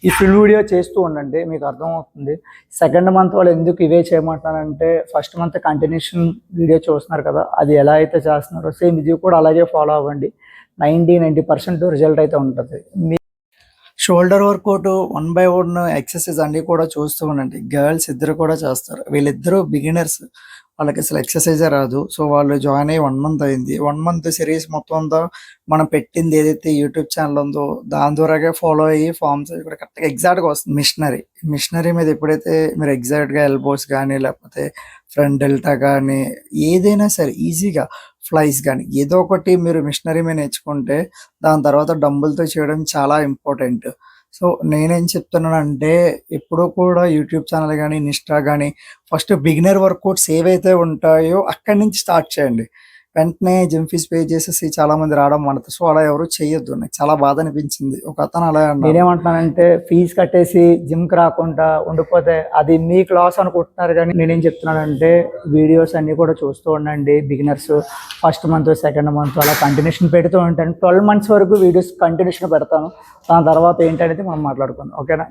ఈ full video చేస్తూ ఉండండి, మీకు అర్థమవుతుంది. సెకండ్ మంత్ వాళ్ళు ఎందుకు ఇవే చేయమంటున్నారంటే, ఫస్ట్ మంత్ కంటిన్యూషన్ వీడియో చూస్తున్నారు కదా, అది ఎలా అయితే చేస్తున్నారో సేమ్ ఇది కూడా అలాగే ఫాలో అవ్వండి. 90% రిజల్ట్ అయితే ఉంటుంది. మీ షోల్డర్ వర్కౌట్ 1 by 1 ఎక్సర్సైజ్ అన్నీ కూడా చూస్తూ ఉండండి. గర్ల్స్ ఇద్దరు కూడా చేస్తారు. వీళ్ళిద్దరూ బిగినర్స్, వాళ్ళకి అసలు ఎక్సర్సైజే రాదు. సో వాళ్ళు జాయిన్ అయ్యి 1 month అయింది. 1 month సిరీస్ మొత్తం అంతా మనం పెట్టింది ఏదైతే యూట్యూబ్ ఛానల్ ఉందో దాని ద్వారాగా ఫాలో అయ్యి ఫామ్స్ అవి కూడా కరెక్ట్గా ఎగ్జాక్ట్గా వస్తుంది. మిషనరీ మీద ఎప్పుడైతే మీరు ఎగ్జాక్ట్గా ఎల్బోస్ కానీ లేకపోతే ఫ్రంట్ డెల్టా కానీ ఏదైనా సరే ఈజీగా ఫ్లైస్ కానీ ఏదో ఒకటి మీరు మిషనరీ మీద నేర్చుకుంటే దాని తర్వాత డంబుల్తో చేయడం చాలా ఇంపార్టెంట్. సో నేనేం చెప్తున్నానంటే, ఎప్పుడూ కూడా యూట్యూబ్ ఛానల్ కానీ ఇన్స్టా కానీ ఫస్ట్ బిగినర్ వర్కౌట్స్ ఏవైతే ఉంటాయో అక్కడి నుంచి స్టార్ట్ చేయండి. వెంటనే జిమ్ ఫీజ్ పే చేసేసి చాలా మంది రావడం మనతో. సో అలా ఎవరు చేయొద్దు. నాకు చాలా బాధ అనిపించింది. ఒక అతను అలా అన్నాడు. నేనేమంటున్నానంటే, ఫీజు కట్టేసి జిమ్కి రాకుండా ఉండిపోతే అది మీకు లాస్ అనుకుంటున్నారు. కానీ నేనేం చెప్తున్నానంటే, వీడియోస్ అన్నీ కూడా చూస్తూ ఉండండి. Beginners first month second month అలా కంటిన్యూషన్ పెడుతూ ఉంటాను. 12 months వరకు వీడియోస్ కంటిన్యూషన్ పెడతాను. దాని తర్వాత ఏంటనేది మనం మాట్లాడుకుందాం, ఓకేనా?